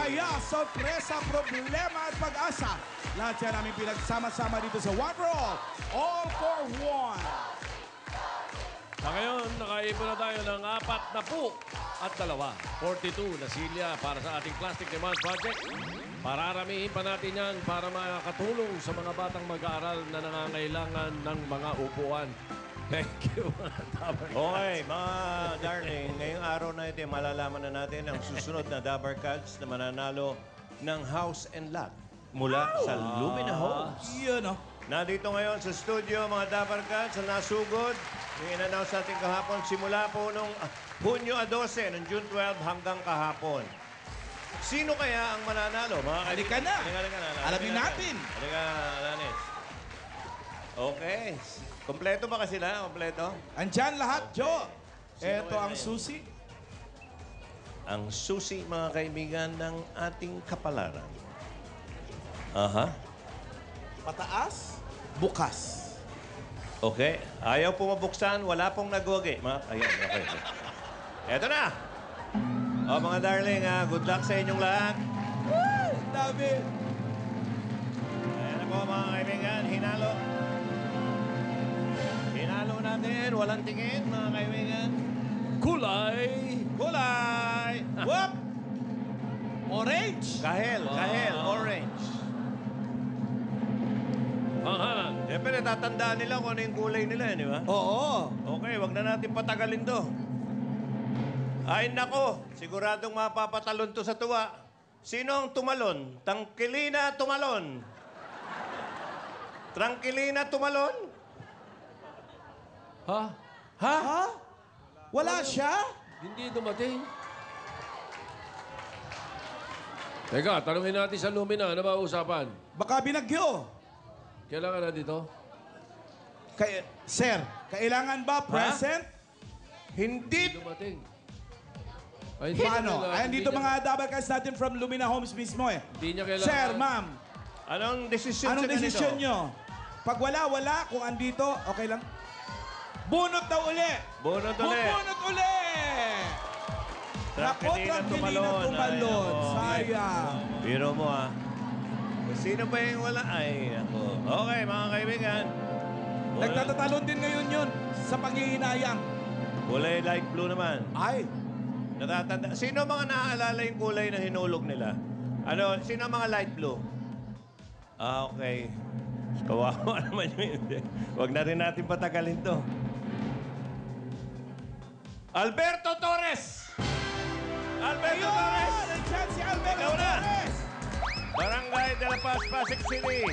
saya, sorpresa, problema at pag-asa. Lahat yan namin pinagsama-sama dito sa One for All for One. Sa ngayon, nakaipon na tayo ng 42 na silya para sa ating Plastic Demand Project. Pararamihin pa natin yan para makatulong sa mga batang mag-aaral na nangangailangan ng mga upuan. Thank you, mga Dabar. Okay, mga darling, ngayong araw na ito, malalaman na natin ang susunod na Dabar Cards na mananalo ng house and lot mula sa Lumina Homes. Yun, no? Nandito ngayon sa studio, mga Dabar Cards na nasugod. Yung in-announce natin kahapon, simula po nung Hunyo 12, nung June 12 hanggang kahapon. Sino kaya ang mananalo? Mga Halika na. Alamin natin. Halika, Alanis. Okay. Kompleto ba kasi sila? Kompleto? Andyan lahat, Joe. Ito ang susi. Ang susi, mga kaibigan, ng ating kapalaran. Aha. Pataas, bukas. Okay. Ayaw po mabuksan, wala pong nagwagi. Ayan, okay. Eto na. O, mga darling, good luck sa inyong lahat. Woo! Dami. Ayan na po, mga kaibigan. Hinalo. Hinalo natin. Walang tingin, mga kaibigan. Kulay! Kulay! Whoop! Orange. Kahel, orange. Panghalan. Siyempre, natatandaan nila kung ano yung kulay nila, di ba? Oo. Okay, wag na natin patagalin to. Ay, nako. Siguradong mapapatalon to sa tuwa. Sino ang tumalon? Tangkilina tumalon. Trangkilina tumalon? Ha? Ha? Wala siya? Hindi dumating. Teka, tanungin natin sa Lumina. Ano ba usapan? Baka binagyo. Kailangan na dito? Sir, kailangan ba present? Hindi. Dumating. Paano? Ay, Hindi dito niya- mga double cards natin from Lumina Homes mismo eh. Hindi niya kailangan. Sir, ma'am, Anong desisyon anong sa ganito? desisyon nyo? Pag wala. Kung andito, okay lang. Bunot daw uli! Bunot ulit. Bunot uli! Nako, Trangkilina tumalon. Ay, ako. Sayang. Biro mo, Sino ba yung wala? Ay, ako. Okay, mga kaibigan. Nagtatatalon din ngayon yun sa panghihinayang. Kulay light blue naman. Ay, Natatanda. Sino mga naaalala yung kulay na hinulog nila? Ano, sino ang mga light blue? Okay. Kawawa naman yun. Huwag na rin natin patagalin to. Alberto Torres! Alberto Torres! nandiyan si Alberto Ikaw na. Torres! Barangay de la Paz, Pasig City.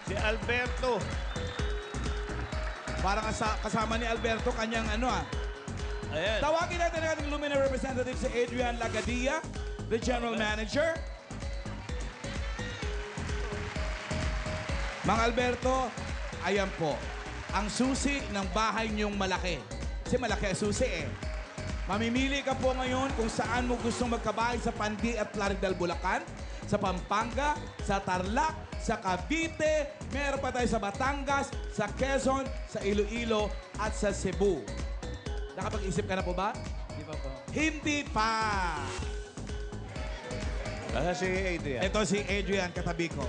Si Alberto. Parang kasama ni Alberto, kanyang Ayan. Tawagin natin ang ating Lumina representative si Adrian Lagadia, the general manager. Mang Alberto, ayan po, ang susi ng bahay niyong malaki. Kasi malaki ang susi eh. Mamimili ka po ngayon kung saan mo gustong magkabahay sa Pandi at Plaridel, Bulacan, sa Pampanga, sa Tarlac, sa Cavite, meron pa tayo sa Batangas, sa Quezon, sa Iloilo, at sa Cebu. Nakapag-isip ka na po ba? Di ba po? Hindi pa! Si Adrian. Ito si Adrian, katabi ko.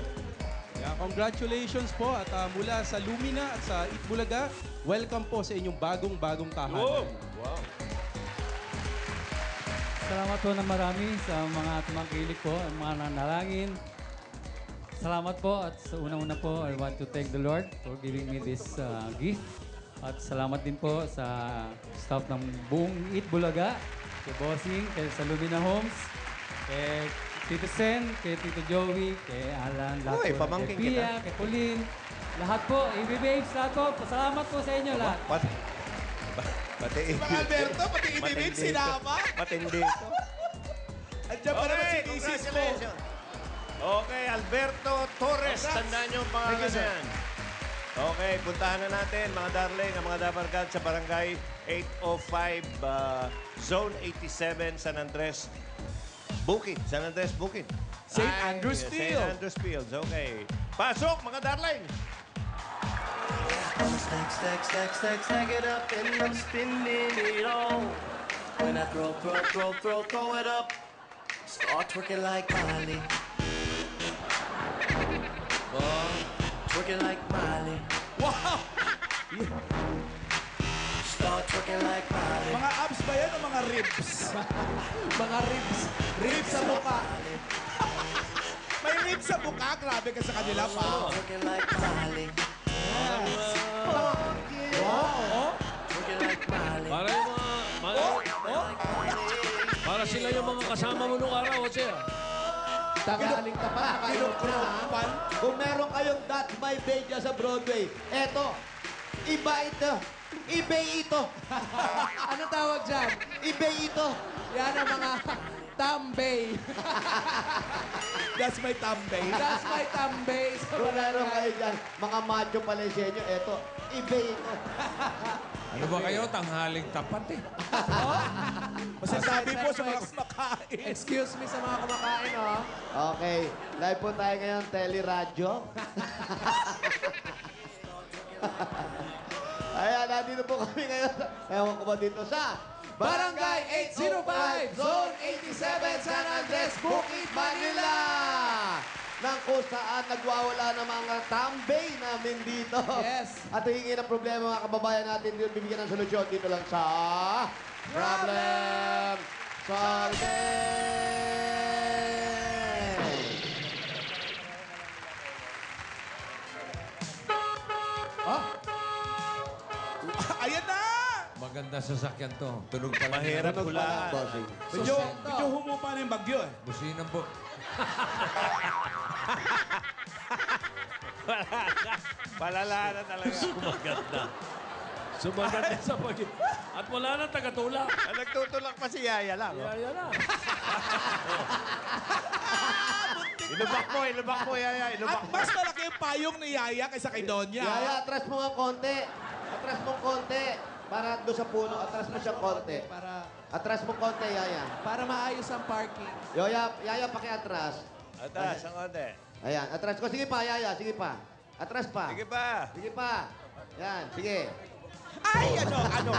Yeah, congratulations po at mula sa Lumina at sa Itbulaga, welcome po sa inyong bagong tahanan. Wow. Salamat po na marami sa mga tumangkilik po, ang mga nanalangin. Salamat po at sa unang-una po, I want to thank the Lord for giving me this gift. At salamat din po sa staff ng buong Itbulaga, kay Bossing, kay sa Lumina Homes, kay Tito Sen, kay Tito Joey, kay Alan, lahat Uy, po, pamangkin kay Pia, kay Pauline, lahat po, AB Babes, lahat po. Salamat po sa inyo lahat. Pati Si Mang Alberto, pati ibibig sinama. Matindi ito. Andiyan pa naman si Isis ko. Okay, Alberto Torres. Congrats. Tandaan niyo ang pangalan Thank you, sir. yan. Okay, puntahan na natin, mga darling, ang mga Dabarkad sa Barangay 805, Zone 87, San Andres, Bukid. San Andres, Bukid. St. Ay, Andrews St. Field. Andrews Fields, okay. Pasok, mga darling! Stack, stack, stack, stack, stack it up and I'm spinning it all. When I throw it up, it's Start twerking like Miley. Twerking like Miley. Wow! Start twerking like Miley. Mga abs ba yan o mga ribs? Mga ribs. Ribs sa mukha. May ribs sa mukha. Grabe ka sa kanila pa. Twerking like Miley. Twerking like Miley. Para yung para sila yung mga kasama mo nung araw, Jose. Tagaling ka pa. Kinukurupan. Kung meron kayong That's My Babe dyan sa Broadway, eto, iba ito. Ibe ito. Anong tawag dyan? Ibe ito. Yan ang mga tambay. That's my tambay. That's my tambay. Kung meron kayo dyan, mga macho pala sa inyo, eto, ibe ito. Ano ba kayo? Tanghaling tapat eh. Masasabi po sa mga kumakain. Excuse me sa mga kumakain, oh. Okay, live po tayo ngayon, teleradyo. Ayan, nandito po kami ngayon. Ewan ko ba dito sa Barangay 805, Zone 87, San Andres, Bukid, Manila. Nang kung saan nagwawala ng mga tambay namin dito. Yes. At hingin ang problema mga kababayan natin dito, bibigyan ng solusyon dito lang sa Problem Solving! Ayan na! Maganda sasakyan to. Tunog pa lang. Mahirap Tunog hulaan. pala, bossing. Medyo humupa na yung bagyo eh. Businan po. Palala na talaga. Sumaganda. Sumaganda sa pag... At wala nang tagatulak. Nagtutulak pa si Yaya lang. Oh. Yaya na. Ilubak mo, Yaya. At Ilubak mo. mas malaki yung payong ni Yaya kaysa kay Donya. Yaya, atras mo nga konti. Atras mo konti. Para doon sa puno, atras mo siya konti. Atras mo konti, Yaya. Para maayos ang parking. Yaya, pakiatras. Atas, ang konti. Ayan, atras ko. Sige pa, Yaya, sige pa. Atras pa. Sige pa. Sige pa. Yan, sige. Ay, ano?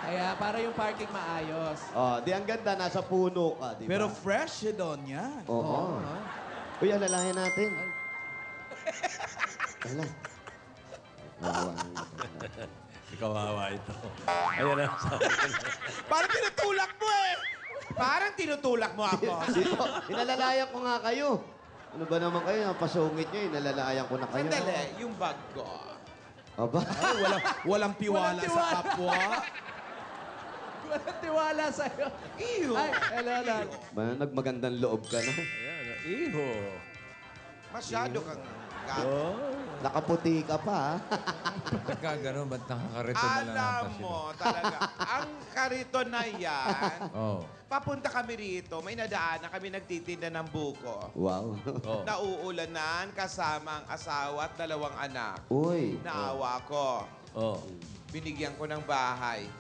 Kaya para yung parking maayos. Oh, di ang ganda, nasa puno ka, di ba? Pero fresh si Donya. Oo. Uy, alalayan natin. Ala. Ikaw hawa ito. Ayan na. Parang tinutulak mo eh. Parang tinutulak mo ako. Dito, inalalayan ko nga kayo. Ano ba naman kayo? Napasungit nyo, inalalayan ko na kayo. yung bag ko. Aba? Ay, walang tiwala Walang sa tiwala. kapwa. Walang tiwala sa'yo. Iyo. Ay, hello. Ba, nagmagandang loob ka na. Ayan. Iho. Masyado kang Nakaputi ka pa, ha? Pagka gano'n, ba't nakakarito na lang ata Alam sila? mo, talaga, ang kariton na yan, Oo. papunta kami rito, may nadaan na kami nagtitinda ng buko. Wow. Oh. Nauulanan kasama ang asawa at 2 anak. Uy. Naawa ko. Oh. Binigyan ko ng bahay.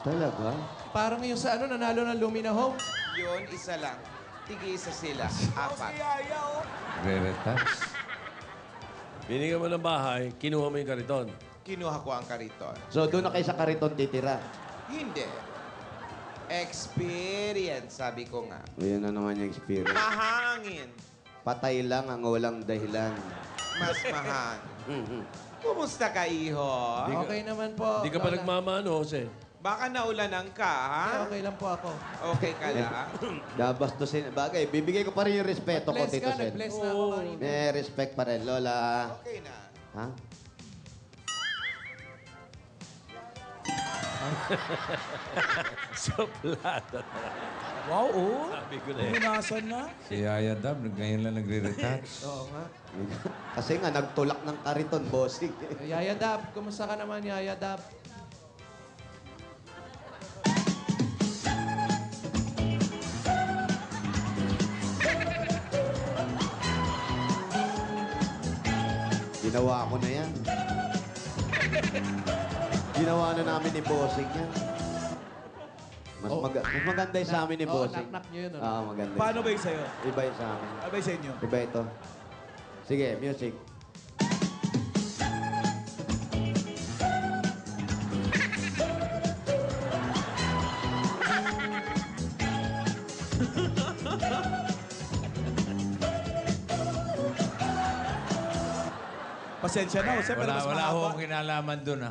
Talaga? Parang yung sa nanalo ng Lumina Homes. Yun, isa lang. Tig-isa sila. 4. Re-retouch. Binigyan mo ng bahay, kinuha mo yung kariton. Kinuha ko ang kariton. So, doon na kayo sa kariton titira. Hindi. Experience, sabi ko nga. Ayan na naman yung experience. Mahangin. Patay lang ang walang dahilan. Mas mahangin. Mhm. Kumusta ka, iho? Okay naman po. Hindi ka pa Lola. nagmamano, Jose. Baka naulanan ka, ha? Okay lang po ako. Okay ka lang? Dabastusin. Bagay, bibigay ko pa rin yung respeto ko, Nag-bless Tito ka, Sen. nag-bless na ako kanina. May respect pa rin, Lola. Okay na. Ha? Suplada. Wow, oh. Sabi ko na eh. Punasan na. Si Yaya Dab, ngayon lang nagre-retouch. Oo nga. Kasi nga, nagtulak ng kariton, bossing. Yaya Dab, kumusta ka naman, Yaya Dab? Ginawa ko na yan. Ginawa na namin ni bossing yan. Mas maganda yung sa amin ni bossing. knock-knock nyo yun, ano? Maganda. Paano ba yung sa'yo? Iba yung sa amin. Ano ba yung sa inyo? Iba ito. Sige, music. Pasensya na, Jose, pero Wala, mas wala mahaba. akong kinalaman dun, ha?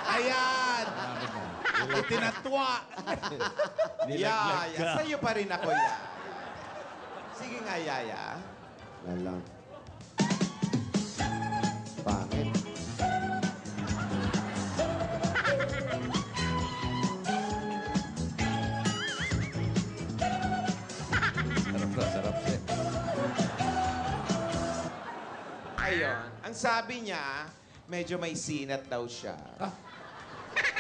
Ayan! Ako tinatwa. Yaya, sa'yo pa rin ako, Yaya. Sige nga, Yaya. Lalang. Pangit. Sarap na, sarap siya. Ayun. Ang sabi niya, medyo may sinat daw siya.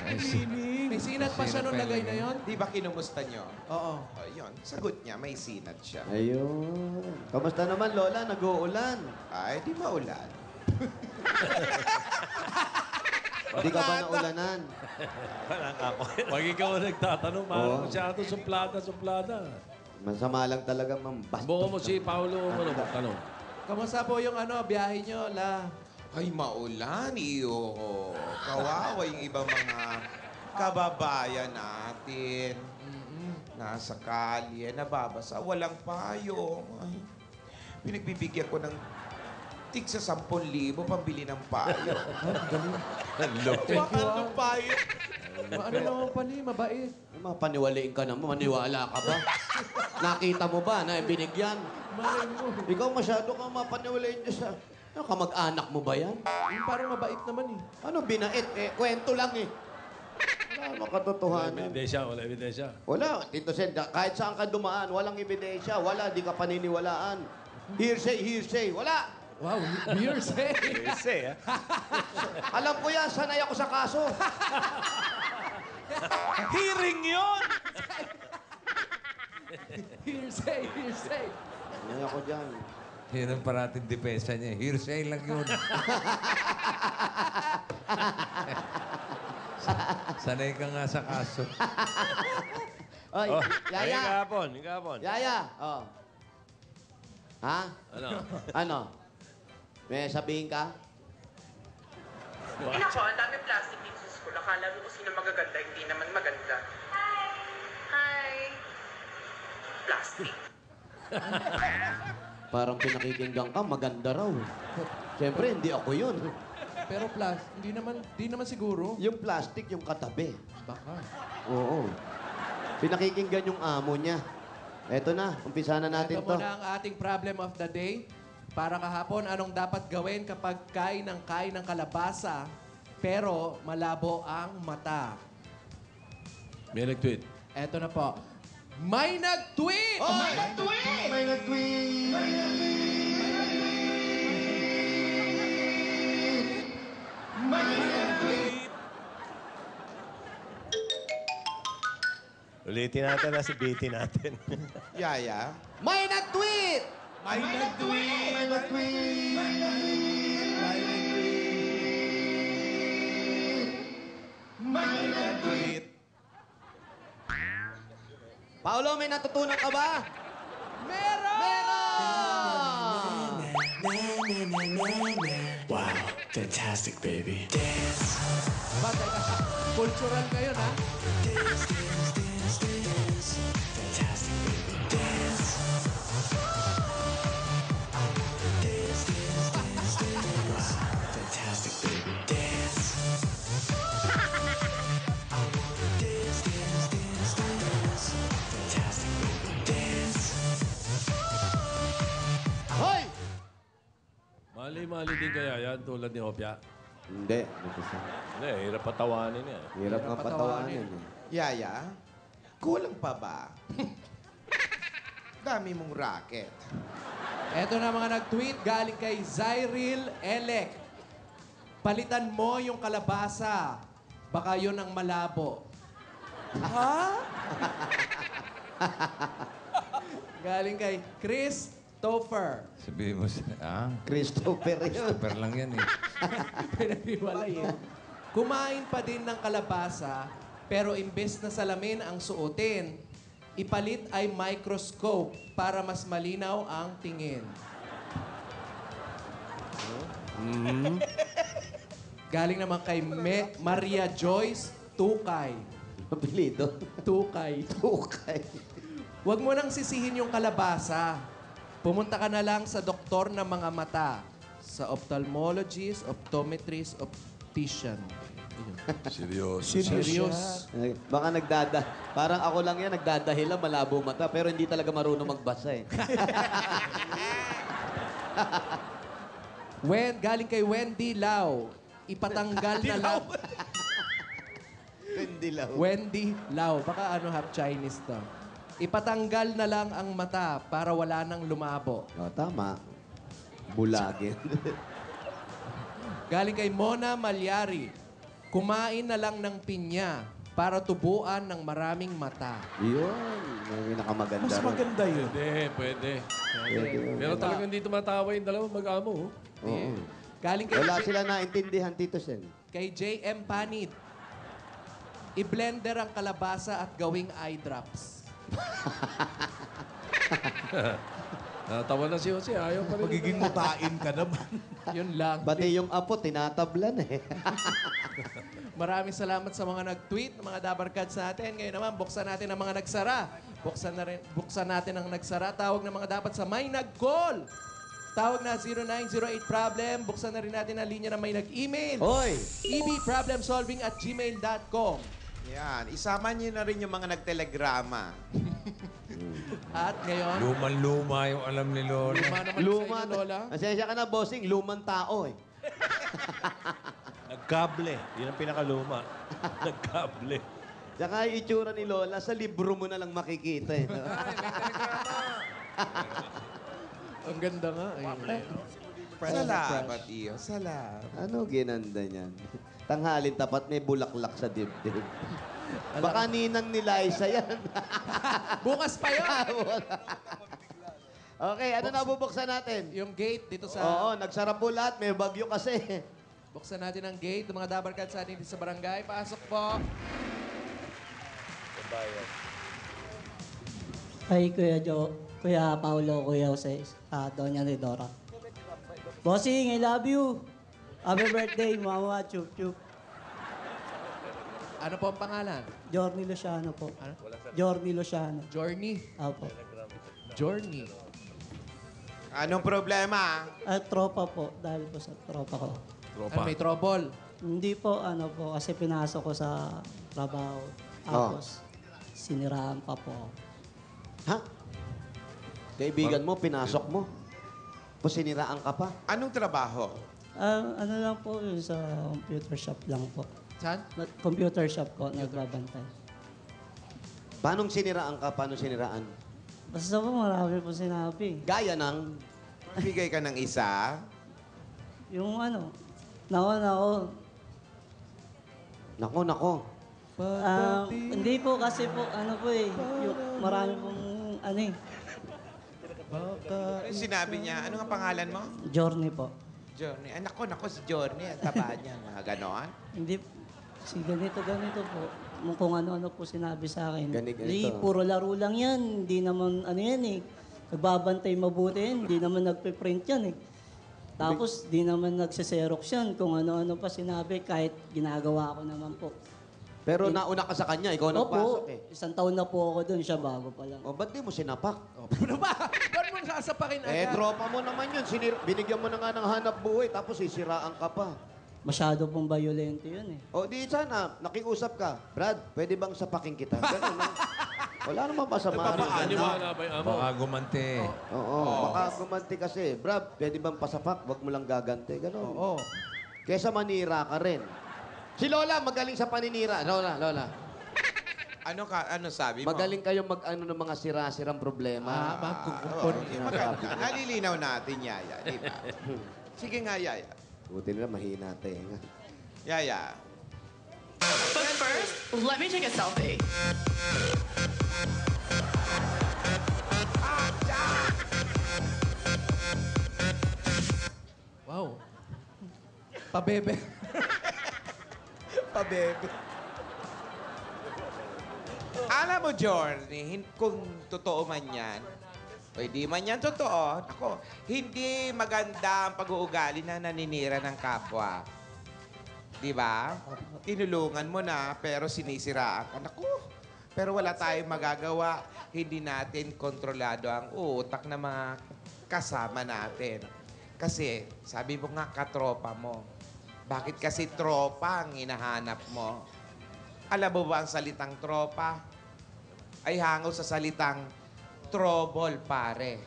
Ay, si... May sinat pa siya nung lagay na yon. Di ba kinumusta niyo? Oo. Ayun, sagot niya, may sinat siya. Ayun. Kamusta naman, Lola? Nag-uulan. Ay, di maulan. Hindi ka ba naulanan? Pag ikaw ang nagtatanong, parang Oo. masyado suplada. Masama lang talaga, ma'am. Buko mo si Paolo, tanong. Kamusta po yung biyahe nyo, La? Ay, maulan, iyo. Kawawa yung ibang mga kababayan natin. Nasa kalye, nababasa, walang payong. Ay, pinagbibigyan ko ng tig sa 10,000 pambili ng payong. Mahal ng payong. Ano naman pala mabait. Mapaniwalain ka naman. Maniwala ka ba? Nakita mo ba na binigyan? Malay mo. Ikaw masyado ka mapaniwalain dyan sa... Ano, kamag-anak mo ba yan? Yung parang mabait naman eh. Ano, binait? Kwento lang eh. Wala makatotohanan. Wala ebidensya. Wala, Tito Sen, kahit saan ka dumaan, walang ebidensya. Wala, di ka paniniwalaan. Hearsay, wala. Wow, hearsay. Hearsay, ha? Alam ko yan, sanay ako sa kaso. Hearing yon. Hearsay. Sanay ako dyan. Yan ang parating depensa niya. Hearsay lang yun. Sanay ka nga sa kaso. Oy, Oh, Yaya. yung kahapon. Yaya, oh. Ha? Ano? Ano? May sabihin ka? Nako, ang dami plastic dito sa school. Akala mo kung sino magaganda, hindi naman maganda. Hi! Plastic. Parang pinakikinggan ka, maganda raw. Siyempre, hindi ako yun. Pero hindi naman siguro. Yung plastic, yung katabi. Baka. Oo. Pinakikinggan yung amo niya. Eto na, umpisa na natin Ito to. muna ang ating problem of the day. Para kahapon, anong dapat gawin kapag kain ng kalabasa pero malabo ang mata? May nag-tweet. Eto na po. May nag-tweet! Oh, may nag-tweet! May nag-tweet! Ulitin natin na si BT natin. Yaya, May nag-tweet! May nag-tweet. May nag-tweet! May nag-tweet. Paolo, may natutunan ka ba? Meron! Meron! Wow, fantastic, baby. Ba, teka. Cultural kayo, na? Fantastic, baby. Dance. Wow, fantastic, baby. Dance. Fantastic, baby. Dance. Hoy! Mali-mali din kaya yan, tulad ni Hopya. Hindi. Hindi, hirap patawanin yan. Hirap nga patawanin. Yaya, kulang pa ba? Dami mong racket. Eto na mga nag-tweet galing kay Zyril Elec. Palitan mo yung kalabasa. Baka yun ang malabo. Ha? Galing kay Chris Topher. Sabihin mo Christopher yun. Christopher lang yan eh. Pinaghiwalay eh. Kumain pa din ng kalabasa, pero imbes na salamin ang suotin, ipalit ay microscope para mas malinaw ang tingin. Galing naman kay Maria Joyce Tukay. Apelido. Tukay. Tukay. Huwag mo nang sisihin yung kalabasa. Pumunta ka na lang sa doktor ng mga mata. Sa ophthalmologist, optometrist, optician. Serious. Baka parang ako lang yan, nagdadahila, malabo mata, pero hindi talaga marunong magbasa eh. Galing kay Wendy Lau. Ipatanggal na lang. Hindi lang. Wendy Lau. Baka half Chinese to. Ipatanggal na lang ang mata para wala nang lumabo. O, tama. Bulagin. Galing kay Mona Malyari. Kumain na lang ng pinya para tubuan ng maraming mata. Yun. Yung nakamaganda. Mas maganda yun. Pwede. Pero talagang hindi tumatawa yung dalawang mag-amo. Oo. Galing kay, Wala sila naintindihan, Tito Sen. kay J.M. Panid. I-blender ang kalabasa at gawing eye drops. Natawa na si Jose. Ayaw pa rin. Magiging mutain ka naman. Yun lang. Pati yung apo, tinatablan eh. Maraming salamat sa mga nag-tweet, mga Dabarkads natin. Ngayon naman, buksan natin ang mga nagsara. Buksan natin ang nagsara. Tawag ng mga dapat sa may nag-call. Tawag na 0908-PROBLEM. Buksan na rin natin ang linya na may nag-email. Hoy! ebproblemsolving@gmail.com. Yan. Isama niyo na rin yung mga nagtelegrama. At ngayon, Luman-luma yung alam ni Lola. luma naman Luma. sa inyo, Lola. Pasensya ka na, bossing. Lumang tao eh. Nagkable. Yun ang pinakaluma. Nagkable. Tsaka yung itsura ni Lola, sa libro mo na lang makikita eh. Ang ganda nga. Salamat, iyo. Salamat. Ano ginanda niyan? Tanghalin tapat may bulaklak sa dibdib. Baka ninang ni Liza yan. Bukas pa yun! Okay, ano na bubuksan natin? Yung gate dito sa... Oo, nagsara po lahat. May bagyo kasi. Buksan natin ang gate. Mga Dabarkads sa atin dito sa barangay. Pasok po. Hi, Kuya Joe, Kuya Paulo, Kuya Jose, Doña Lidora. Bossing, I love you. Happy birthday, Mama. Chup, chup. Ano po ang pangalan? Journey Luciano po. Ano? Journey Luciano. Journey. Apo. Journey. Anong problema? Tropa po, dahil po sa tropa ko. Ano, may trouble? Hindi po, ano po, kasi pinasok ko sa trabaho. Tapos, siniraan pa po ako. Ha? Kaibigan mo, pinasok mo. Tapos siniraan ka pa. Anong trabaho? Ano lang po, yun sa computer shop lang po. Saan? Computer shop po, nagbabantay. Paano siniraan ka? Paano siniraan? Basta po, marami po sinabi. Gaya ng... Bigay ka ng isa? Yung ano, nako. Nako. Hindi po kasi po, ano po eh, yung marami pong ano eh, Ano sinabi niya? Ano nga pangalan mo? journey po. Journey. Ay, nako, si Journey. Ang taba niya. Mga ganon. Hindi, si ganito po. Kung ano-ano po sinabi sa akin. Ganito. Hindi, puro laro lang yan. Hindi naman, ano yan eh, nagbabantay mabuti yan. Hindi naman nagpe-print yan eh. Tapos, di naman nagsiserox yan. Kung ano-ano pa sinabi, kahit ginagawa ko naman po. Pero nauna ka sa kanya, ikaw nagpasok Opo, eh. isang taon na po ako doon, siya bago pa lang. O, ba't di mo sinapak? Ano ba? Ba't mo sasapakin agad? Tropa mo naman yun. Binigyan mo na nga ng hanap buhay, tapos sisiraan ka pa. Masyado pong violento yun eh. O, di sana, nakiusap ka. Brad, pwede bang sapakin kita? Ganun, no? Wala naman masama rin. Naniwala ba yung amo? Baka gumanti. Oo, baka gumanti kasi. Brad, pwede bang pasapak? Huwag mo lang gagante. Ganun. Oo. Kesa manira ka rin. Si Lola, magaling sa paninira. Lola. Ano sabi mo? Magaling kayo mag-ano ng mga sira-sirang problema. Nalilinaw natin, Yaya. Di ba? Sige nga, Yaya. Buti nila, mahina tenga. Yaya. But first, let me take a selfie. Wow. Pabebe. Pabebe. Alam mo, Journey, kung totoo man yan, o hindi man yan totoo, ako, hindi maganda ang pag-uugali na naninira ng kapwa. Di ba? Tinulungan mo na, pero sinisiraan ka. Naku, pero wala tayong magagawa. Hindi natin kontrolado ang utak ng mga kasama natin. Kasi, sabi mo nga, katropa mo. Bakit kasi tropa ang hinahanap mo? Alam mo ba ang salitang tropa? Ay hango sa salitang trouble, pare.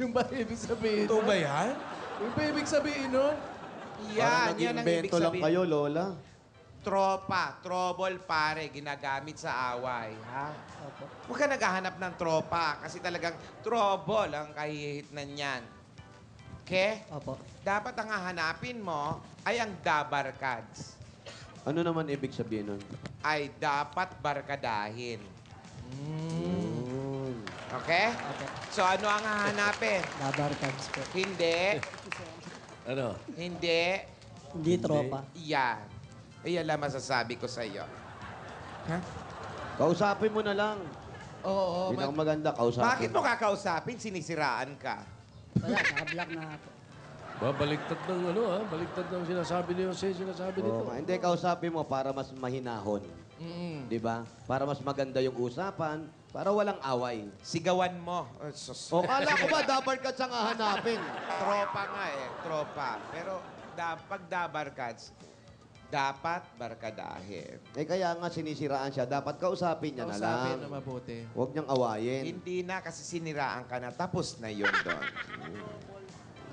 Yung ba ibig sabihin? Ito ba yan? Yung ba ibig sabihin nun? Yan ang ibig Invento lang sabihin. kayo, Lola. Tropa, trouble, pare, ginagamit sa away, ha? Huwag ka naghahanap ng tropa kasi talagang trouble ang kahihitnan niyan. Okay? Opo. Dapat ang hahanapin mo ay ang dabarkads. Ano naman ibig sabihin nun? Ay dapat barkadahin. Mm. Okay? So ano ang hahanapin? Dabarkads po. Hindi. Ano? Hindi. Hindi tropa. Yan. Iyan lang masasabi ko sa iyo. Kausapin mo na lang. Oo. Pinakamaganda, kausapin. Bakit mo kakausapin? Sinisiraan ka. Wala, nakablock na ako. Baliktad ng baliktad ng sinasabi ni Jose, sinasabi nito. Hindi, kausapin mo para mas mahinahon. Di ba? Para mas maganda yung usapan, para walang away. Sigawan mo. O, kala ko ba dabarkads ang hahanapin? Tropa nga tropa. Pero pag dabarkads, dapat barkadahin. Kaya nga sinisiraan siya. Dapat kausapin niya na lang. Kausapin na mabuti. Huwag niyang awayin. Hindi na kasi siniraan ka na. Tapos na yun doon.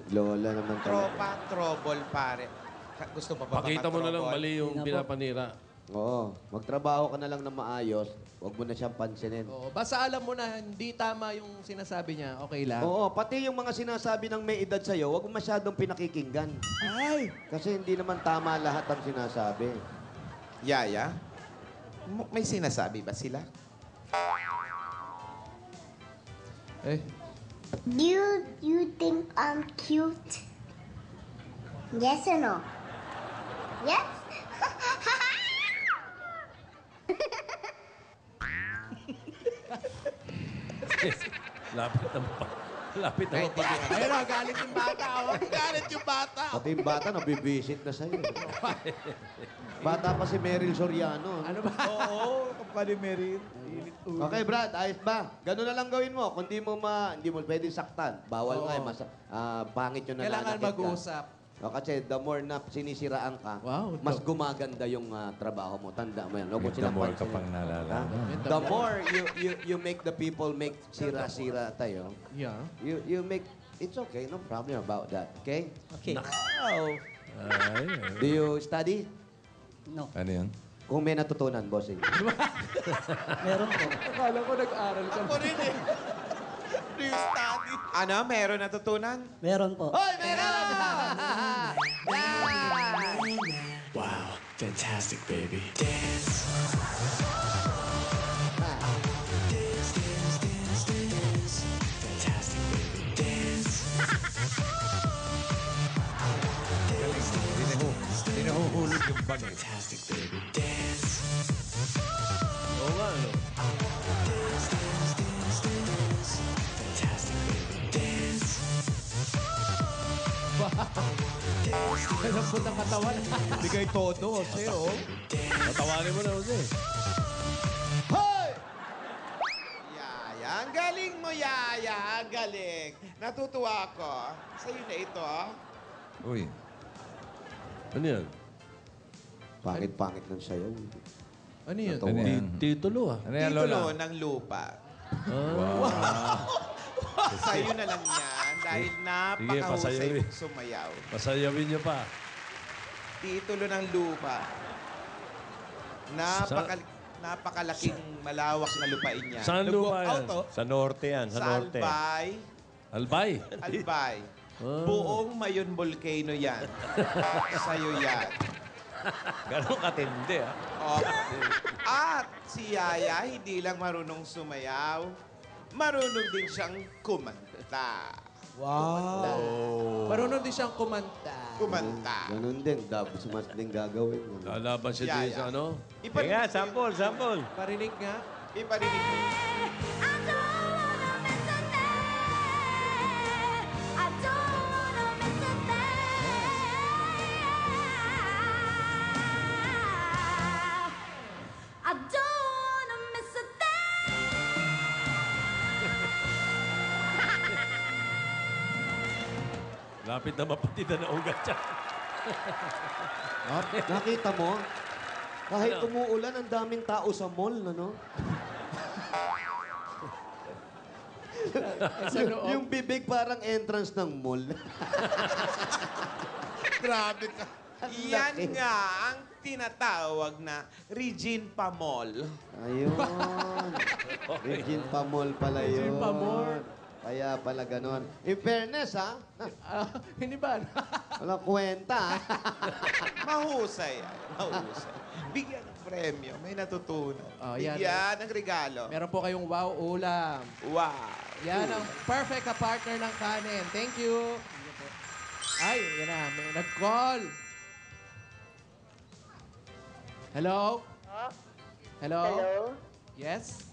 Lola naman Tropa, trouble, pare. Gusto mo pa ba Pakita mo na lang ka-trouble? mali yung Hindi na po. pinapanira. Oo. Magtrabaho ka na lang na maayos. Huwag mo na siyang pansinin. Oo. Basta alam mo na hindi tama yung sinasabi niya. Okay lang. Oo, pati yung mga sinasabi ng may edad sa'yo, huwag mo masyadong pinakikinggan. Ay! Kasi hindi naman tama lahat ang sinasabi. Yaya, may sinasabi ba sila? Eh. You think I'm cute? Yes or no? Yes? Lapit na pa. Lapit na pa. Ayun o, galit yung bata. Oh. Galit yung bata. Pati yung bata, nabibisit na sa'yo. Bata pa si Meryl Soriano. Ano ba? Oo, kapali Meryl. Okay, Brad, ayos ba? Ganun na lang gawin mo. Kung hindi mo pwedeng saktan. Bawal nga, pangit yung Kailangan nananakit ka. mag-uusap. Kasi the more na sinisiraan ka, Wow, mas gumaganda yung trabaho mo. Tanda mo yan. Huwag mo The silang more ka pansinin. pang nalalaman. The more you make the people make sira-sira tayo, Yeah. you make, it's okay, no problem about that. Okay? Okay. Do you study? No. Ano yun? Kung may natutunan, bossing. Meron po. Akala ko nag-aral ka. Ako rin eh. Do you study? Ano? Meron natutunan? Meron po. Hoy, meron! Wow, fantastic, baby. Dance. Dance, dance, dance, dance. Fantastic, baby. Dance. Hindi nahuhulog yung bag. Fantastic, baby. Dance. Oo nga, ano? Dance, dance, dance, dance. Fantastic, baby. Dance. Kalambot ang katawan. Bigay todo, Jose, oh. Patawarin mo na, Jose. Hoy! Yaya, ang galing mo, Yaya. Ang galing. Natutuwa ako. Sa'yo na ito. Uy, Ano yan? Pangit-pangit ng sayo. Ano yun? ano yan? Titulo, Ano yan, Lola? Titulo ng lupa. Sa'yo na lang yan dahil napakahusay pasayawin. mong sumayaw. Pasayawin niyo pa. Titulo ng lupa. Napakalaking malawak na lupain niya. Saan lupa yan? Sa norte yan, sa Sa norte. Albay. Albay. Albay. Buong Mayon Volcano yan. Sa'yo yan. Ganun katindi, ah. Oh. At si Yaya, hindi lang marunong sumayaw, marunong din siyang kumanta. Wow. Marunong din siyang kumanta. Kumanta. Ganun din. Dabos mas din gagawin. Lalaban siya din sa ano? Sige nga, sample, sample. Parinig nga. Iparinig mo. I don't wanna miss a thing. Malapit na mapatida na ugat siya. Nakita mo? Kahit umuulan, ang daming tao sa mall, ano? Yung bibig parang entrance ng mall. Grabe ka. Yan nga ang tinatawag na Regine Pamol. Ayun. Regine Pamol pala yun. Regine Pamol. Kaya pala ganon. In fairness, ha? Hindi ba? Walang kwenta, ha? Mahusay yan. Mahusay. Bigyan ng premyo. May natutunan. Oh, yan. Bigyan ng regalo. Meron po kayong wow ulam. Wow. Yan ang perfect ka-partner ng kanin. Thank you. Ay, yan na. May nag-call. Hello? Hello? Hello? Yes?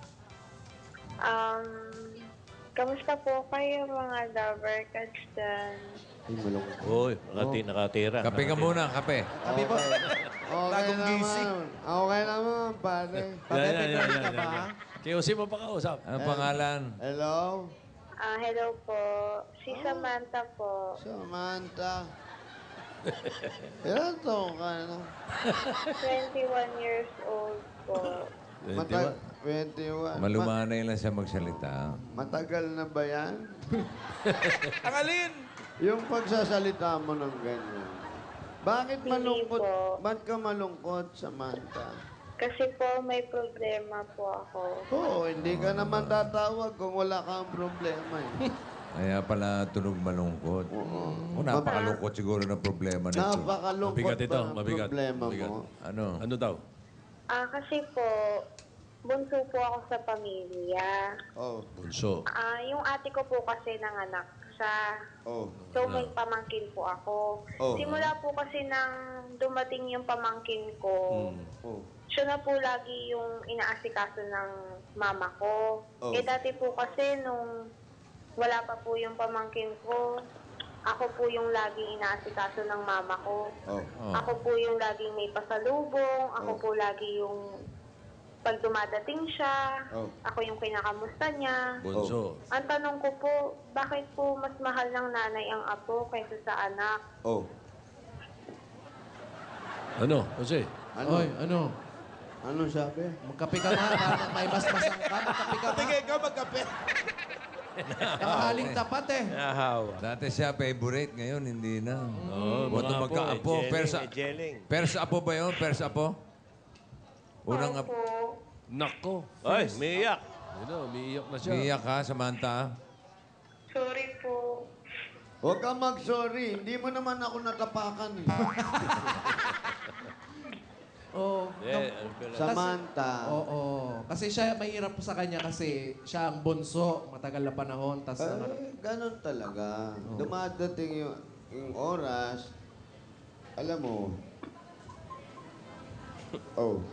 Kamusta po kayo mga lover cats dyan? Ay, malong. Uy, nakatira. Kape ka muna, kape. Kape po. Okay Bagong naman. gising. Okay naman, pare. Pagkakita ka ba? Kiyosi mo pa kausap. Ano pangalan? Hello? Hello po. Si Samantha po. Samantha. Ilan taon ka na? 21 years old po. 21. Malumanay lang siya magsalita. Matagal na ba yan? Ang alin? Yung pagsasalita mo ng ganyan. Bakit Hindi malungkot? po. Ba't ka malungkot, Samantha? Kasi po may problema po ako. Oo, hindi ka naman tatawag kung wala kang problema. Eh. Kaya pala tunog malungkot. Oo. O, napakalungkot siguro ng problema nito. Napakalungkot Mabigat ito, ba ang mabigat. problema Mabigat. mo? Ano? Ano daw? Kasi po, bunso po ako sa pamilya. Oh, Bunso. Yung ate ko po kasi nanganak siya. oh. So may pamangkin po ako. Oh. Simula po kasi nang dumating yung pamangkin ko, Oh. siya na po lagi yung inaasikaso ng mama ko. Oh. Dati po kasi nung wala pa po yung pamangkin ko, ako po yung laging inaasikaso ng mama ko. Oh. Ako po yung laging may pasalubong, ako po lagi yung pag dumadating siya, ako yung kinakamusta niya. Bunso. Ang tanong ko po, bakit po mas mahal ng nanay ang apo kaysa sa anak? Oh. Ano? Jose? Ano? Oy, ano? Ano sabi? Magkape ka nga. Parang may basbasan ka. Magkape ka nga. Tigay ka magkape. Nakahaling tapat eh. Nahawa. Dati siya favorite, ngayon hindi na. Oo, Huwag mga na magkaapo. Jelling, Persa, jelling. Persa apo ba yun? Persa apo? Unang apo. Nako. Ay, umiiyak. Ano, umiiyak na siya. Umiyak ka, Samantha. Sorry po. Huwag kang mag-sorry. Hindi mo naman ako natapakan. Eh. Oh, Samantha. Oo. Kasi siya, mahirap sa kanya kasi siya ang bunso. Matagal na panahon. Tas, Ganon talaga. Dumadating yung oras. Alam mo. Oh.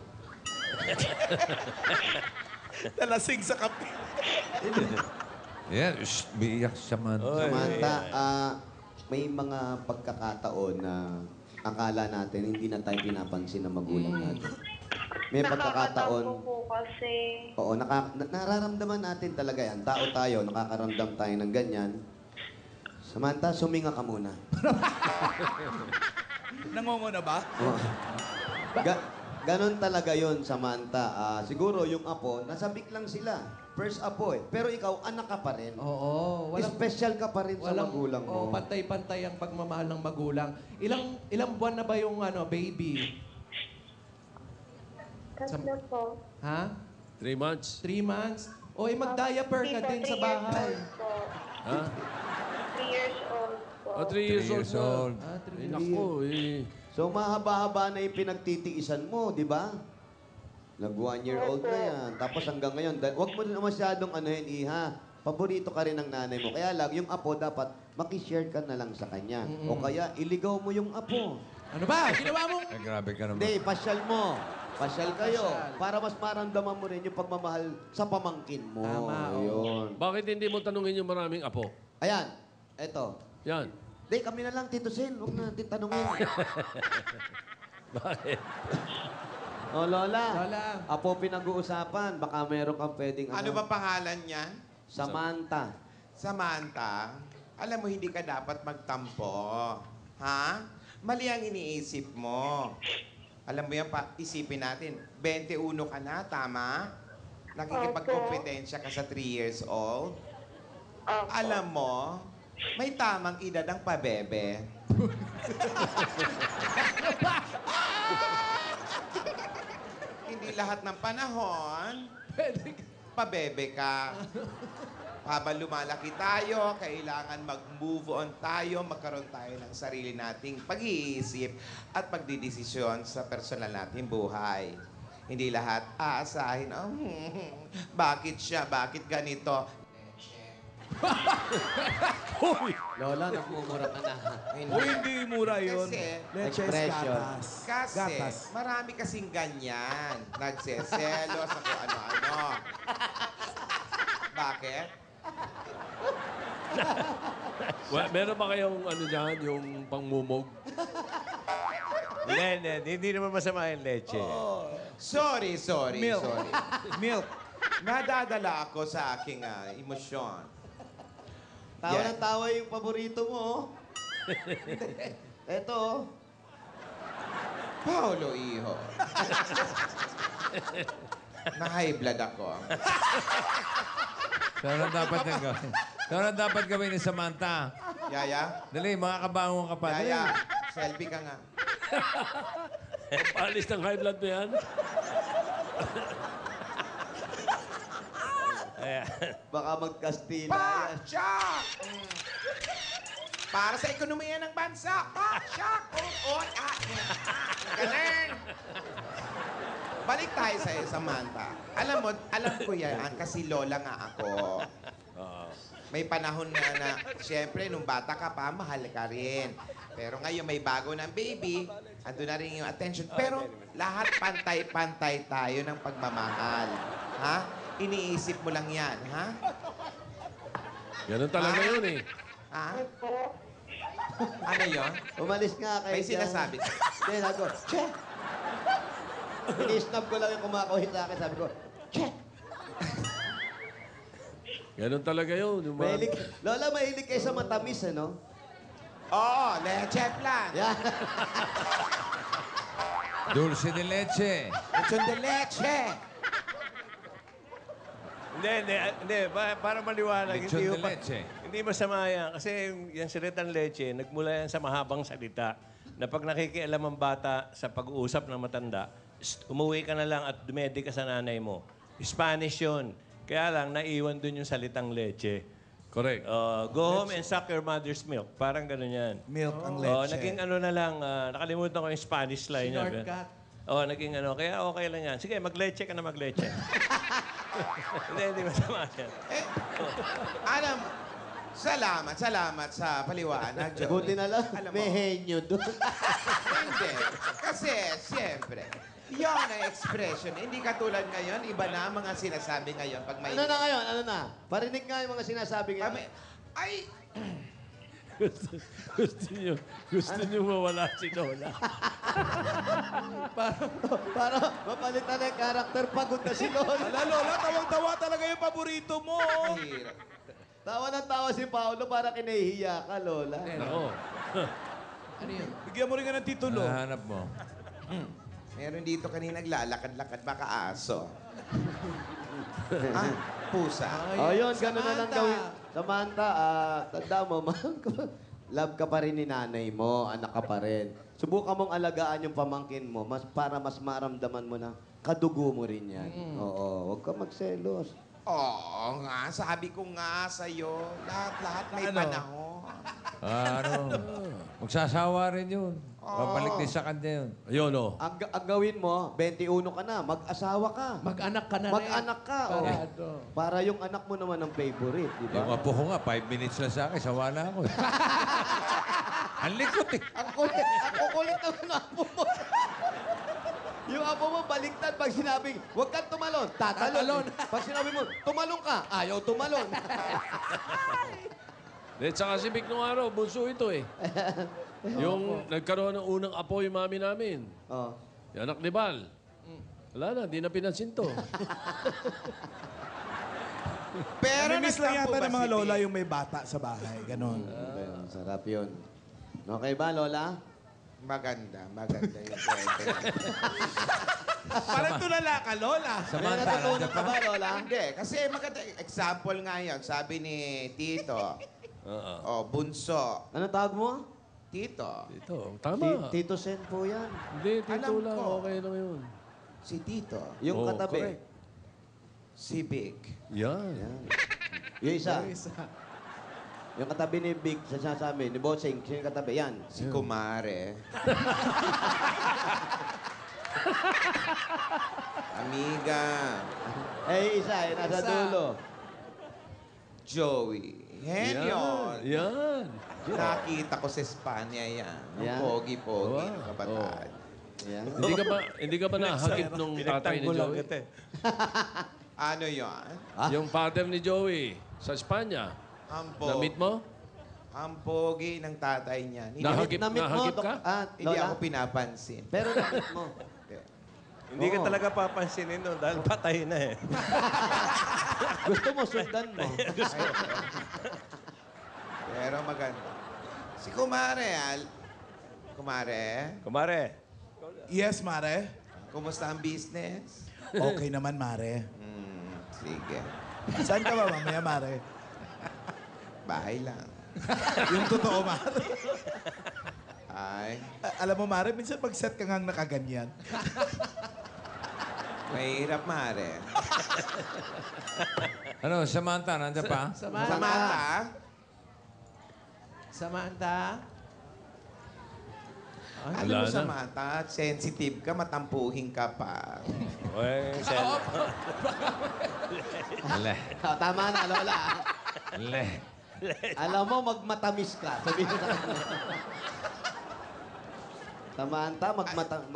Nalasing sa kape. Yan, umiiyak si Samantha. Samantha, may mga pagkakataon na akala natin hindi na tayo pinapansin ng magulang natin. May pagkakataon. Nakakatampo po kasi. Oo, nararamdaman natin talaga yan. Tao tayo, nakakaramdam tayo ng ganyan. Samantha, suminga ka muna. Nangunguna ba? Oo. Ganon talaga yon, Samantha. Siguro yung apo, nasabik lang sila. First apo eh. Pero ikaw, anak ka pa rin. Oo. Special ka pa rin sa magulang mo. Oo, pantay-pantay ang pagmamahal ng magulang. Ilang buwan na ba yung baby? Tatlo po. Ha? 3 months. 3 months? O, mag-diaper ka din sa bahay. Ha? 3 years old po. 3 years old na. old. Ay, naku, eh. So, mahaba-haba na yung pinagtitiisan mo, di ba? Nag 1 year old na yan. Tapos hanggang ngayon, huwag mo na masyadong iha. Paborito ka rin ng nanay mo. Kaya lang, yung apo dapat makishare ka na lang sa kanya. O kaya, iligaw mo yung apo. Ano ba? Ginawa mong... Ay, grabe ka naman. Hindi, pasyal mo. Pasyal kayo. Para mas maramdaman mo rin yung pagmamahal sa pamangkin mo. Tama, Ayun. Bakit hindi mo tanungin yung maraming apo? Ayan, eto. Yan. Hindi, kami na lang, Tito Sen. Huwag natin tanungin. Bakit? O, Lola. Lola. Apo pinag-uusapan. Baka meron kang pwedeng Ano ba pangalan niya? Samantha. Samantha. Alam mo, hindi ka dapat magtampo. Ha? Mali ang iniisip mo. Alam mo yan, isipin natin, 21 ka na, tama? Nakikipagkompetensya ka sa 3 years old. Alam mo, may tamang edad ang pabebe. Hindi lahat ng panahon, pabebe ka. Habang lumalaki tayo, kailangan mag-move on tayo, magkaroon tayo ng sarili nating pag-iisip at pagdidesisyon sa personal nating buhay. Hindi lahat aasahin, bakit siya, bakit ganito. Lola, nagmumura ka na. Uy, hindi mura yun. Kasi, Leche is Expression. gatas. Kasi, Gatas. marami kasing ganyan. Nagseselos sa kung ano-ano. Bakit? Meron ba kayong ano dyan, yung pangmumog? Hindi naman masama yung leche. Sorry. Milk. Sorry. Milk. Nadadala ako sa aking emosyon. Tawa Yeah. ng tawa yung paborito mo. oh. Eto. oh. Paolo, iho. Na-high blood ako. So, ano dapat niyang gawin? So, ano dapat gawin ni Samantha? Yaya? Dali, makakabangon ka pa. Dali. Yaya, selfie ka nga. Paalis ng high blood mo yan? Baka magkastila Pa! yan. Shock! Para sa ekonomiya ng bansa. Pa! Shock! Galing! Balik tayo sa'yo, Samantha. Alam ko yan kasi lola nga ako. May panahon na siyempre, nung bata ka pa, mahal ka rin. Pero ngayon, may bago ng baby, ando na rin yung attention. Pero lahat pantay-pantay tayo ng pagmamahal. Ha? Iniisip mo lang yan, ha? Ganun talaga Ah. yun eh. Ha? Ano yun? Umalis nga kayo May dyan. sinasabi ka. Hindi, sabi ko, che! Pinisnab ko lang yung kumakawit sa akin. Sabi ko, che! Ganun talaga yun. Yung mga- Mahilig, Lola, mahilig kayo sa matamis, ano? Oo, leche plan. Yan. Dulce de leche. Lechon de leche. Hindi. Para maliwanag, Lechon hindi, de leche. hindi masama yan. Kasi yung salitang leche, nagmula yan sa mahabang salita na pag nakikialam ang bata sa pag-uusap ng matanda, umuwi ka na lang at dumedi ka sa nanay mo. Spanish yun. Kaya lang, naiwan dun yung salitang leche. Correct. Go home and suck your mother's milk. Parang gano'n yan. Milk ang leche. Naging ano na lang, nakalimutan ko yung Spanish line. Shortcut. Naging ano, kaya okay lang yan. Sige, magleche ka na magleche. Hindi masama yan. Alam, salamat sa paliwanag, Joey. Buti na lang, Alam mo, may henyo doon. hindi. Kasi, siyempre, yun ang expression. Hindi katulad ngayon, iba na ang mga sinasabi ngayon pag may... Ano na ngayon? Ano na? Parinig nga yung mga sinasabi ngayon. Ay, Gusto niyo mawala si Lola. Para mapalitan na yung karakter, pagod na si Lola. Ala, Lola, tawang-tawa talaga yung paborito mo. hirap. Tawa ng tawa si Paolo para kinahihiya ka, Lola. Oo. Bigyan mo rin ka ng titulo. Hanap mo. Meron dito kanina naglalakad-lakad, baka aso. Pusa. Yun, ganun na lang gawin. Samantha, tanda mo, love ka pa rin ni nanay mo, anak ka pa rin. Subukan mong alagaan yung pamangkin mo para mas maramdaman mo na kadugo mo rin yan. Oo, huwag ka magselos. Oo nga, sabi ko nga sa'yo, lahat may panahon. Magsasawa rin yun. Babalik din sa kanya yun. Ayun, oh. Ang gawin mo, 21 ka na, mag-asawa ka. Mag-anak ka na rin. Mag-anak ka. Parado. Para yung anak mo naman ang favorite, di Yung ba? apo ko nga, 5 minutes lang sa akin, sawa na ako. Ang likot eh. Ang kulit naman ng apo mo. Yung apo mo, baliktad. Pag sinabing, huwag kang tumalon, tatalon. Pag sinabi mo, tumalon ka, ayaw tumalon. Tsaka si Vic nung araw, bunso ito eh. Yung nagkaroon ng unang apo yung mami namin. Oh. Yung anak ni Bal. Wala na, di na pinansin to. Pero Namimiss lang nagtampo yata ba ng mga si lola Vic? yung may bata sa bahay. Ganon. Ayun, sarap yun. Okay ba, Lola? Maganda yung kwento. Parang tulala ka, lola. May natutunan ka ba, Lola? Hindi, kasi maganda. Example nga yun, sabi ni Tito. Bunso. Ano tawag mo? Tito. Ito, tama. Tito Sen po yan. Hindi, Tito Alam lang. ko. Okay lang yun. Si Tito. Yung Oo, katabi. correct. Si Vic. Yan. Yan. Yung isa. Yung katabi ni Big, sasabi, ni Bossing, sino yung katabi? Yan. Si Kumare. Amiga. Eh, isa, nasa dulo. Joey. Yan yun. Yan. Nakita ko sa Espanya yan. Ang Yan. pogi-pogi ng kabataan. Yan. Hindi ka ba nahagip nung tatay ni Joey? Ano yun? Yung father ni Joey sa Espanya. Na-meet mo? Ang pogi ng tatay niya. Nahagip Dok- ka? Hindi Lola? ako pinapansin. Pero namit mo. Hindi ka talaga papansinin nun dahil patay na eh. Gusto mo, sundan mo. Pero maganda. Si Kumare, Kumare, Kumare. Yes, Mare. kumusta ang business? Okay naman, Mare. Sige. Saan ka ba mamaya, Mare? Bahay lang. Yung totoo, Mare. Ay, Alam mo, Mare, minsan pag-set ka ngang nakaganyan. mahirap, Mare. Ano, Samantha, nandiyan pa? Samantha? Samantha? Alam mo, Wala na. Samantha, sensitive ka, matampuhin ka pa. Uy, Le. Tama na, Lola. Le. Alam mo, magmatamis ka. Sabihin sa kanya. Samantha,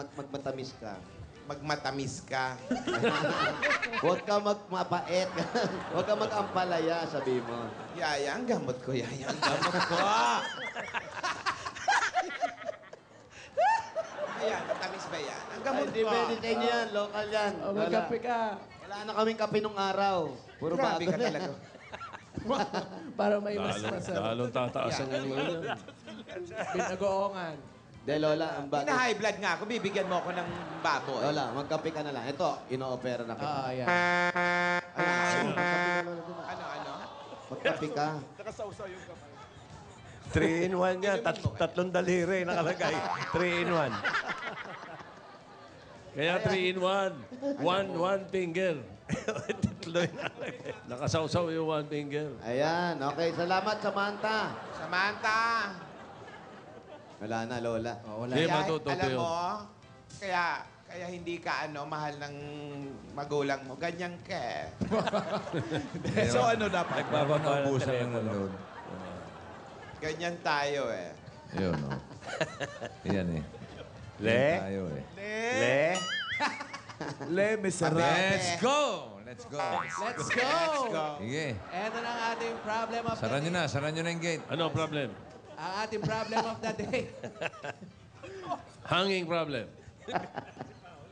magmatamis ka. Magmatamis ka. Huwag ka magmapait. Huwag ka mag-ampalaya, sabi mo. Yaya, ang gamot ko, Yaya. Ang gamot ko. Ayan, matamis ba yan? Ang gamot Hindi ko. pwede sa inyo yan. Local yan. Magkape ka. Wala na kaming kape nung araw. Puro Grabe bago ka na. talaga. Para may mas masarap. Lalong tataas ang ulo niya. Pinagoongan. De, Lola, ang bago. Hina-high blood nga ako, bibigyan mo ako ng baboy. Lola, magkape ka na lang. Ito, ino-opera na kita. Ah, yan. Ano? Magkape ka. 3-in-1 yan. Tatlong daliri nakalagay. 3-in-1. Kaya 3-in-1. One finger. Tatlo yung nakalagay. Nakasawsaw yung one finger. Ayan, okay. Salamat, Samantha. Samantha! Wala na, Lola. Oh, wala. Hindi, Kaya, matututo alam yun. mo, kaya hindi ka mahal ng magulang mo. Ganyan ka eh. So ano dapat? Nagbababa ng Naubusan lang ng telepono. load. Ganyan tayo eh. Ayun, no. Yan eh. Le? Yan tayo eh. Le? Le, miserable. Let's go! Let's go. Let's go! Sige. Ito na ang ating problem of Sara the nyo day. na. Sara nyo na yung gate. Ano problem? Ang ating problem of the day. Hanging problem.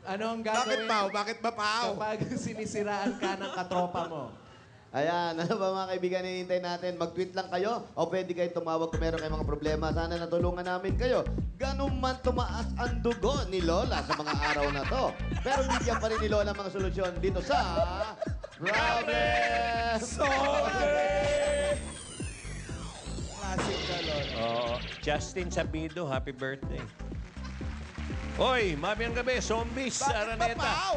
Ano ang Bakit, gagawin Pao? Bakit ba, Pao? kapag sinisiraan ka ng katropa mo? Ayan, ano ba mga kaibigan na hinihintay natin? Mag-tweet lang kayo o pwede kayo tumawag kung meron kayong mga problema. Sana natulungan namin kayo. Ganun man tumaas ang dugo ni Lola sa mga araw na to. Pero bigyan pa rin ni Lola mga solusyon dito sa Problem Solved! Classic ka, Lola. Justin Sabido, happy birthday. Hoy, mamayang gabi, zombies sa Araneta.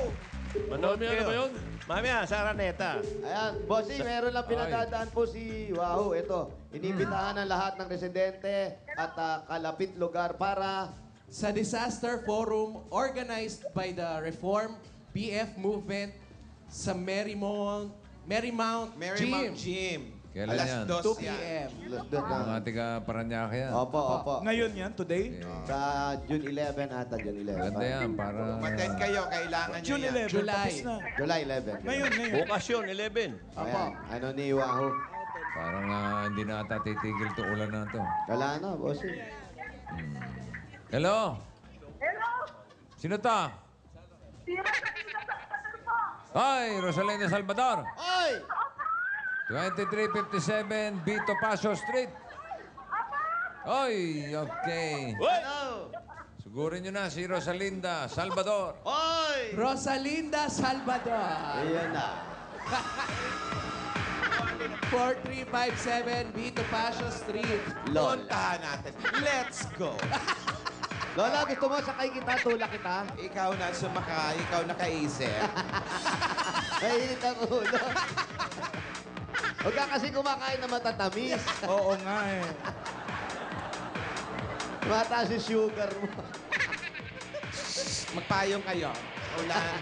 Manood Mamaya na ba yun? Mamaya, sa Araneta. Ayan, bossing, meron lang pinadadaan po si Wahoo. Ito, inibitahan ang lahat ng residente at kalapit lugar para Sa Disaster Forum organized by the Reform PF Movement sa Marymount Gym. Kailan Alas yan? 2 2 yan. p.m. Mga tiga Paranaque yan. Opo, opo. Ngayon yan, today? Sa June 11 ata, June 11. Ganda yan para... Umattend kayo, kailangan nyo June yan. 11, July. tapos na. July 11. Ngayon. Bukas yun, 11. Ayan, ano ni Wahoo? Parang hindi na ata titigil to ulan na to. Wala na, bossing. Hello? Hello? Sino ta? Si Rosalina Salvador po. Ay, Rosalina Salvador. Oy! 2357 Vito Paso Street. Oy, okay. Ano? Sugurin nyo na si Rosalinda Salvador. Oy! Rosalinda Salvador. Ayan na. 4357 Vito Pasio Street. Lola. Puntahan natin. Let's go. Lola, gusto mo sakay kita, tulak kita? Ikaw na sumakay, ikaw nakaisip. Mainit ang ulo. Huwag ka kasi kumakain na matatamis. Oo nga eh. Mataas yung sugar mo. Magpayong kayo. Ulan.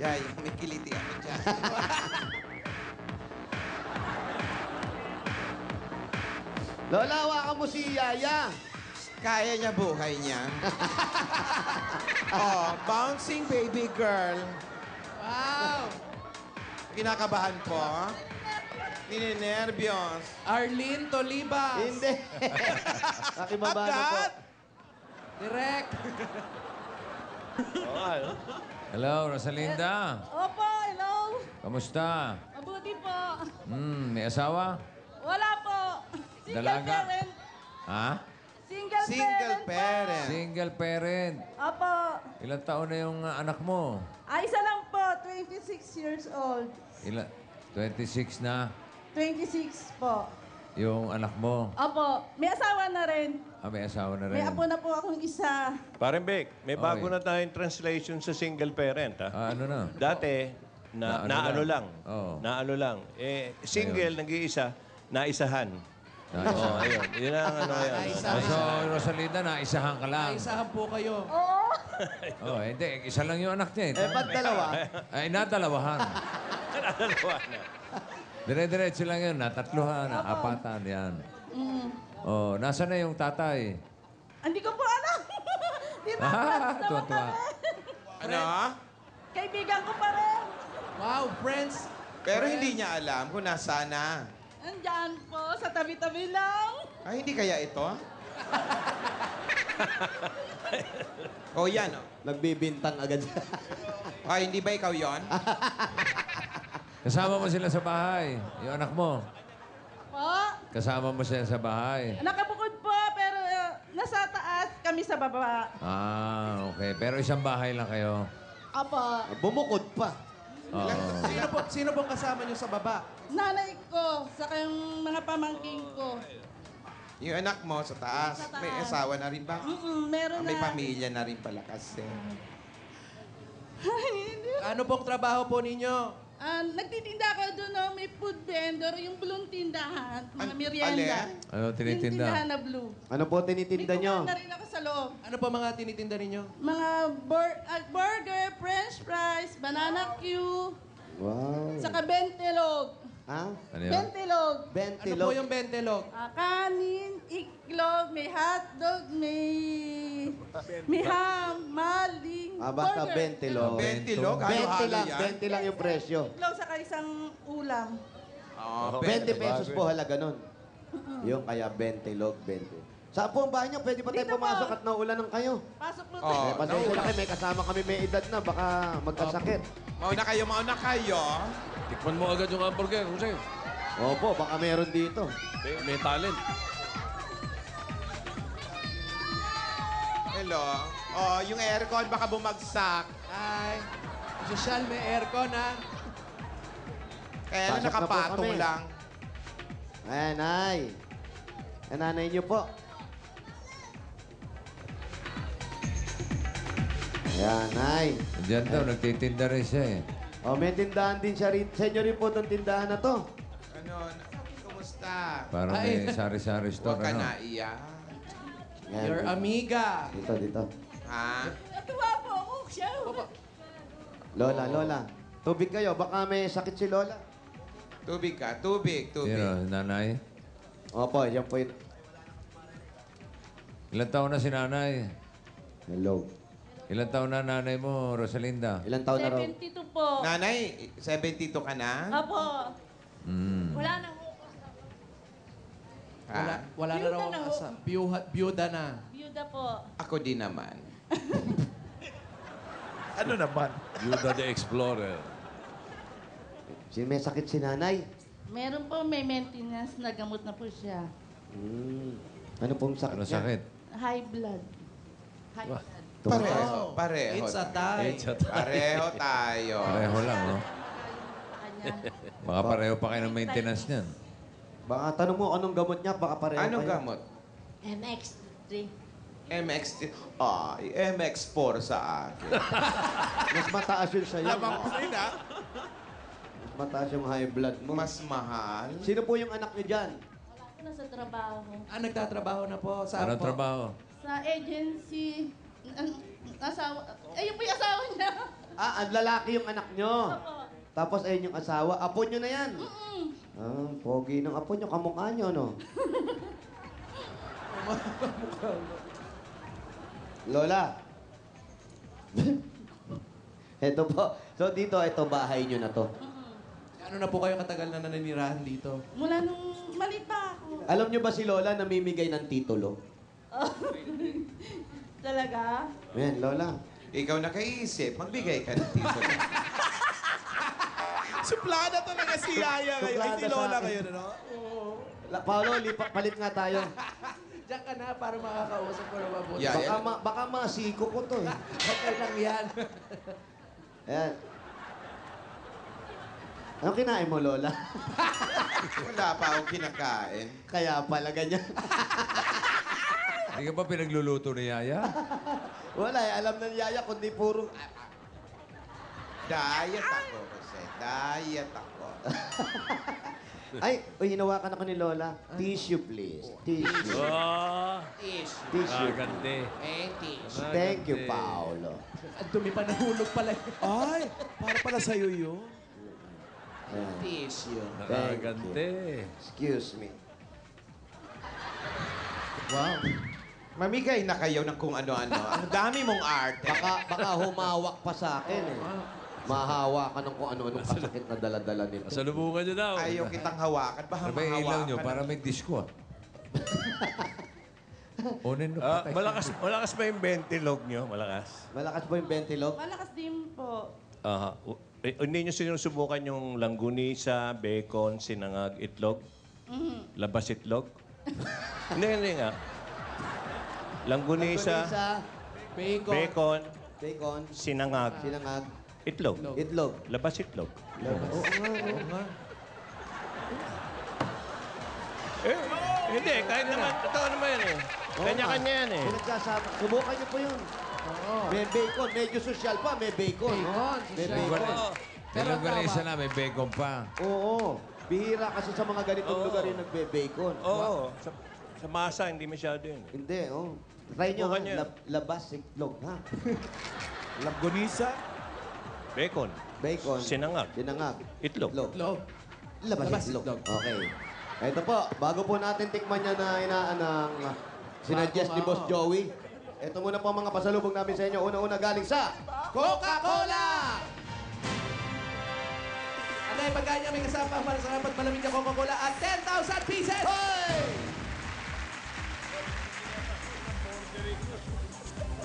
Yay, may kiliti ako dyan. Lola, hawakan mo si Yaya. Kaya niya buhay niya. Oh, bouncing baby girl. Wow! Kinakabahan po. Ninenervyos. Arlene Tolibas. Hindi. Nakibaba na po. Direct. Hello, Rosalinda. Opo, hello. Kamusta? Mabuti po. May asawa? Wala po. Single Dalaga? parent. Ha? Single parent. Single parent. Opo. Ilang taon na yung anak mo? Isa lang po, 26 years old. 26 na 26 po. yung anak mo. Opo, may asawa na rin. May asawa na rin. May apo na po akong isa. Parang Bek, may bago na tayong translation sa single parent, ha? Ano na? Dati, naano lang. Oo. Naano lang. Eh, single, nag-iisa, naisahan. Naisahan. Oo, ayun. Yun ang ano yan. So, Rosalinda, naisahan ka lang. Naisahan po kayo. Oo. Hindi. Isa lang yung anak niya. ba't dalawa? Ay, nadalawahan. Nadalawahan na. Dire-diretso lang yun. Natatluhan, apatan, yan. Nasaan na yung tatay? Hindi ko po alam. Di ba? Tuwa-tuwa. Ano? Kaibigan ko pa rin. Wow, friends. Pero hindi niya alam kung nasaan na. Andyan po, sa tabi-tabi lang. Ay, hindi kaya ito? Oh, yan, oh. Nagbibintang agad. Ay, hindi ba ikaw yon? Kasama mo sila sa bahay. Yung anak mo. Po, Kasama mo sila sa bahay. nakabukod po, pero nasa taas, kami sa baba. Okay. Pero isang bahay lang kayo. Apo, Bumukod pa. Oo. Sino pong kasama niyo sa baba? nanay ko, saka yung mga pamangking ko. Yung anak mo sa taas, Sa taas. may asawa na rin ba? Meron May na. pamilya na rin pala kasi. Ano pong trabaho po ninyo? Nagtitinda ako doon, no? May food vendor, yung blue tindahan, mga merienda. alin? Ano Yung tinitinda? tindahan na blue. Ano po tinitinda May nyo? kumain na rin ako sa loob. Ano po mga tinitinda ninyo? Mga burger, french fries, banana Q, Wow. saka bentelog. Ha? Ano yun? Bentelog. Ano Bentilog. po yung bentelog? Kanin, iklog, may hotdog, may ham, maling, Basta burger. bentilog. Bentilog? 20 Halo-halo lang, yan? 20 lang yung presyo. Iklog, saka isang ulam. Oh, 20 pesos po halaga nun. Yung kaya bentilog, 20. Saan po ang bahay niyo? Pwede ba tayo Dito pumasok po. at naulanan kayo? Pasok po Oh, Pasensya na kayo, may kasama kami may edad na, baka magkasakit. mauna kayo. Tikman mo agad yung hamburger, Jose. Opo, baka meron dito. May talent. Hello. Oh, yung aircon baka bumagsak. Ay, social may aircon, ha? Kaya Pasok na po nakapatong kami. lang. Ayan, Nay. Ang nanay niyo po. Ayan, Nay. Diyan daw, nagtitinda rin siya eh. May tindahan din siya rin. Sa inyo rin po itong tindahan na to. Ano, kumusta? Parang may sari-sari store, Huwag ka ano? na iyak. Ayan, Your amiga. Dito. Ha? Natuwa po ako siya. Lola. Tubig kayo. Baka may sakit si Lola. Tubig ka. Tubig. Sino? Nanay? Opo, yan po yun. Ilan taon na si nanay? Hello. Ilan taon na nanay mo, Rosalinda? Ilan taon na raw? 72 po. Nanay, 72 ka na? Apo. Wala na ho. Wala na raw ang asa. Byuda na. Byuda po. Ako din naman. Ano naman? Yuda the Explorer. May sakit si nanay? Meron po, may maintenance na gamot na po siya. Ano pong sakit Ano niya? sakit? High blood. High blood. Pareho. It's a tie. It's a tie. Pareho tayo. Pareho lang, no? Baka pareho pa kayo ng maintenance niyan. Baka tanong mo anong gamot niya, baka pareho Anong kayo. gamot? MX3. MX. Ay, MX4 sa akin. Mas mataas yun sa'yo. Lamang ko rin, ha? Mas mataas yung high blood mo. Mas mahal. Sino po yung anak niyo dyan? Nasa trabaho. Nagtatrabaho na po. Saan Anong po? trabaho? Sa agency. Asawa. Ayun po yung asawa niya. Ang lalaki yung anak niyo. Tapos ayun yung asawa. Apo niyo na yan. Pogi ng apo niyo. Kamukha niyo, no? Lola. Ito po. So dito, ito bahay niyo na to. Ano na po kayo katagal na nananirahan dito? Mula nung maliit pa ako. Alam niyo ba si Lola namimigay ng titulo? Talaga? Ayan, Lola. Ikaw nakaisip, magbigay ka ng titulo. Suplada talaga si Yaya ngayon. Ay, si Suplada Lola sa akin. ngayon, ano? Paolo, palit nga tayo. Diyan ka na para makakausap ko na mabuti. Yeah, Baka masiko ko to eh. Okay lang yan. Ayan. Ano kinain mo, Lola? Wala pa akong kinakain. Kaya pala ganyan. Hindi ka ba pinagluluto ni Yaya? Wala eh. Alam na ni Yaya kundi puro... Diet ako kasi. Diet ako. Ay, hinawakan ako ni Lola. Tissue, please. Tissue. Tissue. Gante. Thank you, Paolo. Ang dumi pa nahulog pala. Ay, para pala sa'yo yun. Ayan. Tissue. Thank Nakagante. Excuse me. Wow. Mamigay na kayo ng kung ano-ano. Ang dami mong arte. Baka humawak pa sa akin eh. Mahawa ka ng kung ano-anong kasakit na dala-dala nito. Salubungan niyo daw. Ayaw kitang hawakan. Baka Ano ba yung ilaw mahawakan. niyo? Para may disco, ah. Unin mo Ah, patay. malakas ba yung ventilog nyo? Malakas? Malakas ba yung ventilog? Malakas din po. Aha. Hindi nyo sinusubukan yung langgunisa, bacon, sinangag, itlog? Labas itlog? Hindi nga. Langgunisa, Bacon. bacon, sinangag, itlog. Itlog. Labas itlog. Oo nga. Hindi, kahit naman, totoo naman yan eh. Kanya-kanya yan eh. Pinagsasama. Subukan niyo po yun. May bacon. Medyo social pa. May bacon. May bacon. May longganisa na, may bacon pa. Oo. Bihira kasi sa mga ganitong lugar yung nagbe-bacon. Oo. Sa masa, hindi masyado yun. Hindi, oh. Try nyo, Subukan ha? niyo. Labas itlog, ha? Langgonisa. Bacon, Bacon. sinangag, Sinangag. itlog. Itlog. Labas itlog. Okay. Ito po, bago po natin tikman niya na inaanang sinuggest ni Boss Joey. Ito muna po ang mga pasalubong namin sa inyo. Una-una galing sa Coca-Cola! Ano yung pagkain niya? May kasama para sa rapat malamig na Coca-Cola at 10,000 pieces! Hoy!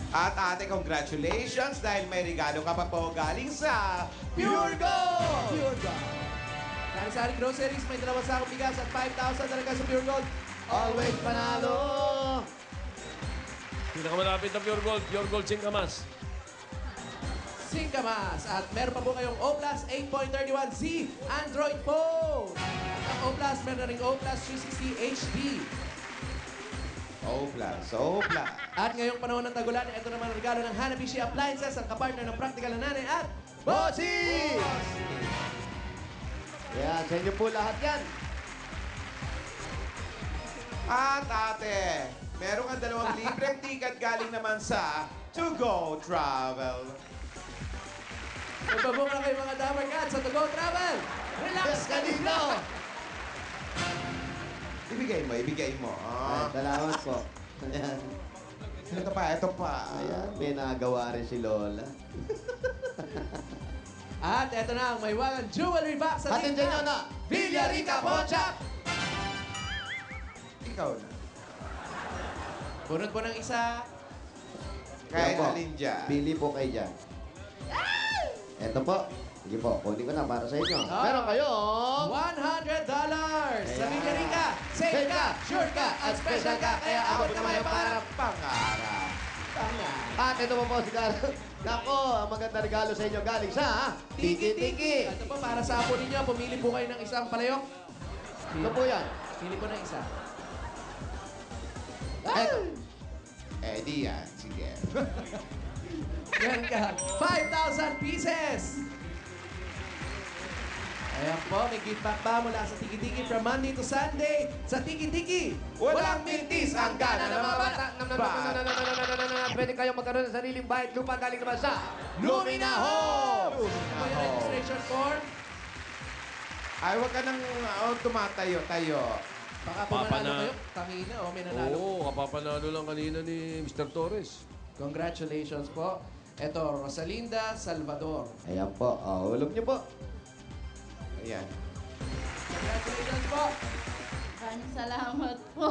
At ate, congratulations dahil may regalo ka pa po galing sa Pure Gold! Pure Gold. Sari-sari groceries, may 2 sakong bigas at 5,000 talaga sa Pure Gold. Always panalo! Pinakamalapit na Pure Gold Singkamas. Singkamas. At meron pa po kayong O Plus 8.31Z Android phone. At ang O Plus, meron na rin O Plus 360 HD. O+. At ngayong panahon ng tagulan, ito naman ang regalo ng Hanabishi Appliances, ang kapartner ng Practical na Nanay at Bossy! Yan, sa inyo po lahat yan. At ate, meron kang 2 libreng ticket galing naman sa To Go Travel. Magpabong na kayo mga Dapper Cats sa To Go Travel. Relax ka dito! Ibigay mo. Ay, salamat po. Ayan. Ito pa. Ayan, may nagawa rin si Lola. At eto na ang may walang jewelry box sa Atin dyan na, Villarica Ponchak! Ikaw na. Bunot po ng isa. Kahit Yan po. alin dyan. Pili po kayo dyan. Eto po. Sige po, kunin ko na para sa inyo. Meron kayong... $100! Sabi niya rin ka, safe ka, sure ka, at special ka, kaya abot na may pangarap. Pangarap. At ito po si Carl. Nako, ang maganda regalo sa inyo galing sa Tiki-Tiki. Ito po, para sa apo ninyo, pumili po kayo ng isang palayok. Ito po yan. Pili po ng isa. Eto. Eh, di yan. Sige. Meron ka, 5,000 pieces! Ayan po, may gift pack pa mula sa Tiki-Tiki from Monday to Sunday. Sa Tiki-Tiki, walang mintis ang gana ng mga bata. Pwede kayong magkaroon ng sariling bahay lupa galing naman sa Lumina Homes! Ito yung registration form. Ay, wag ka nang tumatayo-tayo. Baka pumanalo kayo. Tangina, may nanalo. Oo, kapapanalo lang kanina ni Mr. Torres. Congratulations po. Ito, Rosalinda Salvador. Ayan po. Hulog niyo po. Ayan. Congratulations po. Maraming salamat po.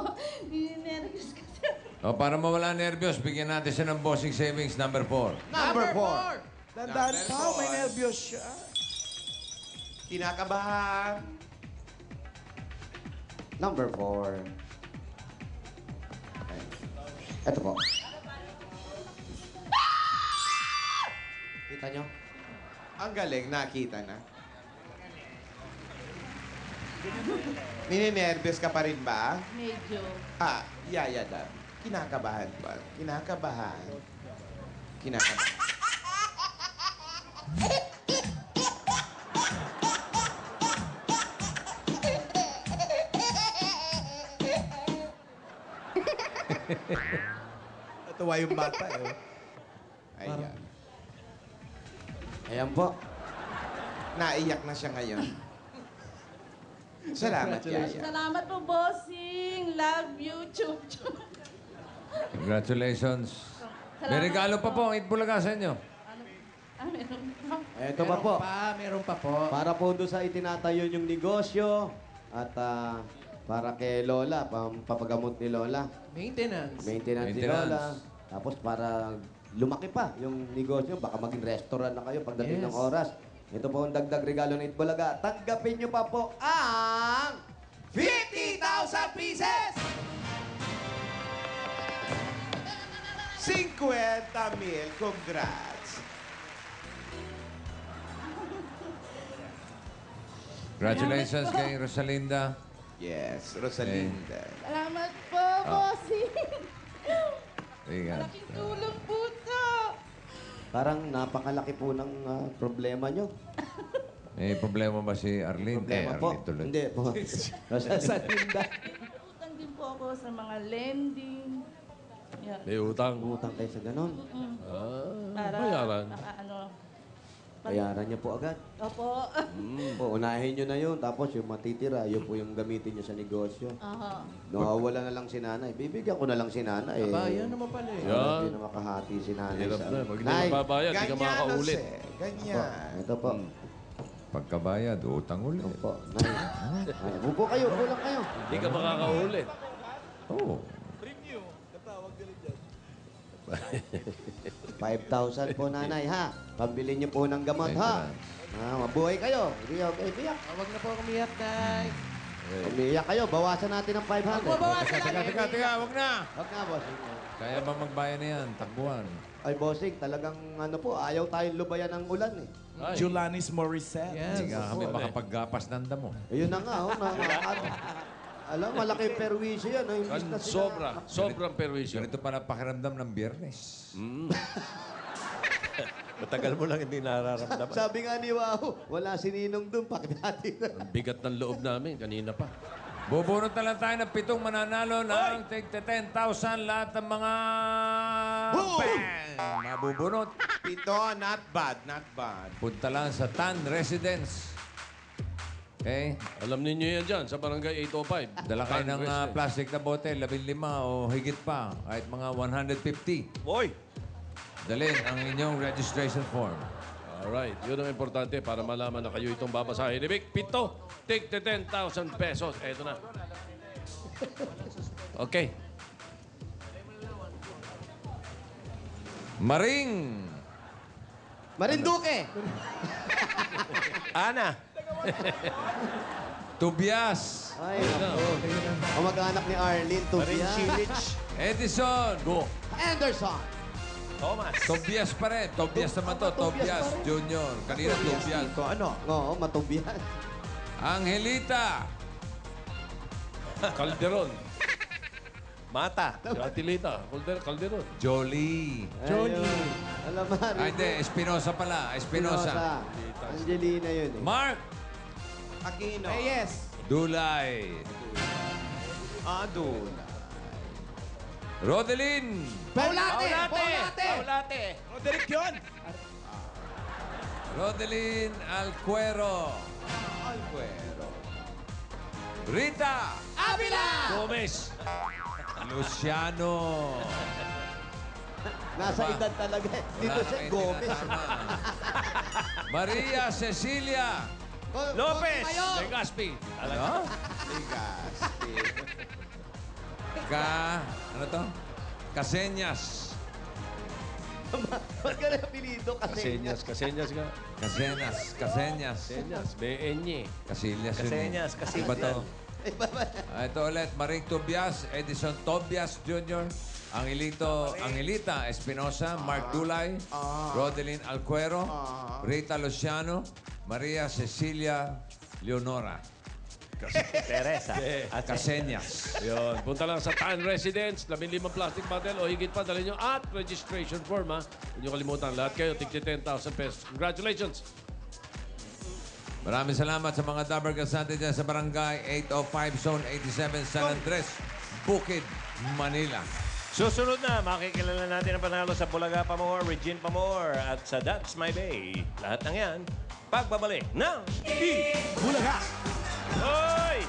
Ninervous kasi. Para mawala nervyos, bigyan natin siya ng bossing savings number 4. Number 4. Tandaan pa, may nervyos siya. Kinakabahan. Number 4. Ito po. Kita nyo? Ang galing, nakita na. Nininervyos ka pa rin ba? Medyo. Yaya da. Kinakabahan ba? Kinakabahan. Kinakabahan. Natuwa yung bata eh. Ayan. Ayan po. Naiyak na siya ngayon. Salamat, Yaya. Salamat po, bossing. Love you, chup chup. Congratulations. May regalo pa po ang Itbulaga sa inyo. Meron pa. Ito pa po. Meron pa po. Para po doon sa itinatayo yung negosyo at para kay Lola, pampagamot ni Lola. Maintenance. Maintenance ni Lola. Tapos para lumaki pa yung negosyo, baka maging restaurant na kayo pagdating ng oras. Ito po ang dagdag regalo ng Itbulaga. Tanggapin niyo pa po ang 50,000 pieces! 50,000. Congrats. Congratulations kay Rosalinda. Yes, Rosalinda. Salamat po, bossing. Ingat. Malaking tulong po to. Parang napakalaki po ng problema nyo. May problema ba si Arlene? Problema po. Arlene tuloy. Hindi po. Rosalinda. Utang din po ako sa mga lending. Yan. May utang. Utang kayo sa ganon. Para, bayaran. Bayaran niyo po agad. Opo. Po, unahin niyo na yun. Tapos yung matitira, yun po yung gamitin niyo sa negosyo. Aha. Nawawala na lang si nanay. Bibigyan ko na lang si nanay. Kabayan naman pala eh. Yan. Hindi na makahati si nanay. Hirap sa- na. Pag hindi Nay, mababayad, hindi ka Ganyan, makakaulit. Jose. Ganyan. Ito po. Pagkabayad, utang ulit. Opo. Nay. Ay, upo kayo, upo lang kayo. Hindi ka makakaulit. Oo. 5,000 po nanay ha. Pambili niyo po ng gamot ha. Mabuhay kayo. Hindi okay, biyak. Huwag na po umiyak, Nay. Umiyak kayo, bawasan natin ng 500. Bawasan Teka, wag na. Wag na, bossing. Kaya ba magbayan na yan? Takbuhan. Ay, bossing, talagang ano po, ayaw tayong lubayan ng ulan eh. Ay. Julanis Morissette. Hindi nga kami makapaggapas ng damo. Ayun na nga, alam, malaki perwisyo yan. Oh, imbis na sila- Sobrang perwisyo. Ganito pa pakiramdam ng biyernes. Matagal mo lang hindi nararamdaman. Sabi nga ni Wow, wala si Ninong doon, bakit natin? Ang bigat ng loob namin kanina pa. Bubunot na lang tayo ng 7 mananalo ng tigte 10,000 lahat ng mga... Bang! Mabubunot. Pito, not bad, not bad. Punta lang sa Tan Residence. Okay? Alam ninyo yan dyan sa barangay 805. Dala kayo ng Residence. plastic na bote, 15 o higit pa, kahit mga 150. Boy! Dalhin ang inyong registration form. Alright, yun ang importante para malaman na kayo itong babasahin. Ibig, pito, tigte 10,000 pesos. Eto na. Okay. Maring Marinduque. Ana. Tobias. Ay, naku. Kamag-anak ni Arlene, Tobias. Edison. Go. Anderson. Thomas. Tobias pa rin. Tobias naman to. Tobias Junior. Kanina Tobias. Ito, ano? Oo, Matobias. Angelita. Calderon. Mata. Atilita. Calderon. Jolie. Jolie. Alam mo, Ay, hindi. Espinosa pala. Espinosa. Angelina yun eh. Mark. Aquino. Yes. Dulay. Dulay. Rodelin. Paulate. Paulate. Roderick yun. Rodelin Alcuero. Rita. Avila. Gomez. Luciano. Nasa edad talaga. Dito Wala siya, kang Gomez. tinatama. Maria Cecilia. Lopez. Mayor. Legaspi. Ano? Ano to? Caseñas. Ba't ka na apelido? Kasenyas. Kasenyas ka. Caseñas. Caseñas. Kasenyas. B-N-Y. Casillas yun. Caseñas, eh. Casillas. Iba to. Ito ulit, Maring Tobias, Edison Tobias Jr., Angelita Espinosa, Mark Dulay, Rodelin Alcuero, Rita Luciano, Maria Cecilia Leonora. Teresa. Caseñas. Yun. Punta lang sa Tan Residence, 15 plastic bottle o higit pa, dali nyo at registration form, ha? Huwag nyo kalimutan. Lahat kayo, tigti 10,000 pesos. Congratulations! Maraming salamat sa mga Dabber Gasante dyan sa Barangay 805, Zone 87, San Andres, Bukid, Manila. Susunod na, makikilala natin ang panalo sa Bulaga Pamor, Regine Pamor, at sa That's My Bay. Lahat ng yan, pagbabalik ng Bulaga. Hoy!